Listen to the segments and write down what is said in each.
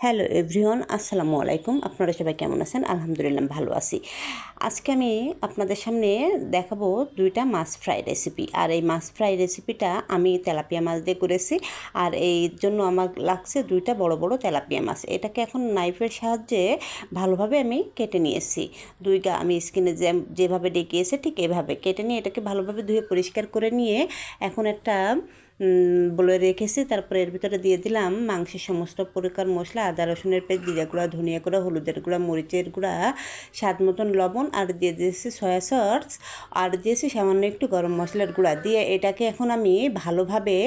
Hello everyone, আসসালামু আলাইকুম। আপনারা সবাই কেমন আছেন? আলহামদুলিল্লাহ ভালো আছি। আজকে আমি আপনাদের সামনে দেখাবো দুইটা মাছ ফ্রাই রেসিপি। আর এই মাছ ফ্রাই রেসিপিটা আমি তেলাপিয়া মাছ দিয়ে করেছি। আর এই জন্য আমার লাগছে দুইটা বড় বড় তেলাপিয়া মাছ। এটাকে এখন নাইফের সাহায্যে ভালোভাবে আমি কেটে নিয়েছি। আমি স্কিনে যেভাবে দেখিয়েছে ঠিক এভাবে কেটে নিয়ে এটাকে ভালোভাবে ধুয়ে পরিষ্কার করে নিয়ে এখন একটা বলে রেখেছি। তারপরে এর ভিতরে দিয়ে দিলাম মাংসের সমস্ত প্রকার মশলা, আদা রসুনের পেস্ট, জিরা গুঁড়া, ধনিয়া গুঁড়া, হলুদের গুঁড়া, মরিচের গুঁড়া, স্বাদ মতন লবণ, আর দিয়ে দিয়েছি সয়া সস, আর দিয়েছি সামান্য একটু গরম মশলার গুঁড়া দিয়ে এটাকে এখন আমি ভালোভাবে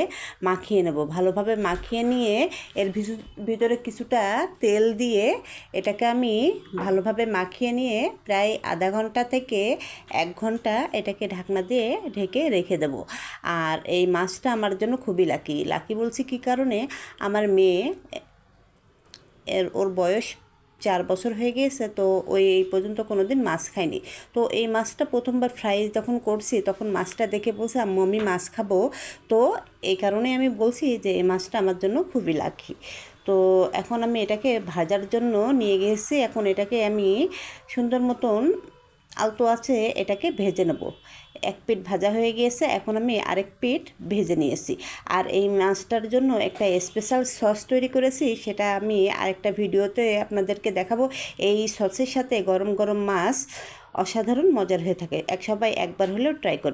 মাখিয়ে নেব। ভালোভাবে মাখিয়ে নিয়ে এর ভিতরে কিছুটা তেল দিয়ে এটাকে আমি ভালোভাবে মাখিয়ে নিয়ে প্রায় আধা ঘন্টা থেকে 1 ঘন্টা এটাকে ঢাকনা দিয়ে ঢেকে রেখে দেব। আর এই মাছটা আমার জন্য খুবই লাকি বলছি কী কারণে, আমার মেয়ে ওর বয়স 4 বছর হয়ে গিয়েছে, তো এই পর্যন্ত কোনো দিন মাছ খায়নি। তো এই মাছটা প্রথমবার ফ্রাই যখন করছি তখন মাছটা দেখে বলছে, আম্মু আমি মাছ খাবো। তো এই কারণে আমি বলছি যে এই মাছটা আমার জন্য খুবই লাকি। তো এখন আমি এটাকে ভাজার জন্য নিয়ে গেছি। এখন এটাকে আমি সুন্দর মতন আলতো আছে এটাকে ভেজে নেব। এক পিঠ ভাজা হয়ে গিয়েছে, এখন আমি আরেক পিঠ ভেজে নিয়েছি। আর এই মাছটার জন্য একটা স্পেশাল সস তৈরি করেছি, সেটা আমি আরেকটা ভিডিওতে আপনাদেরকে দেখাবো। এই সসের সাথে গরম গরম মাছ অসাধারণ মজার হয়ে থাকে। সবাই একবার হলেও ট্রাই করবে।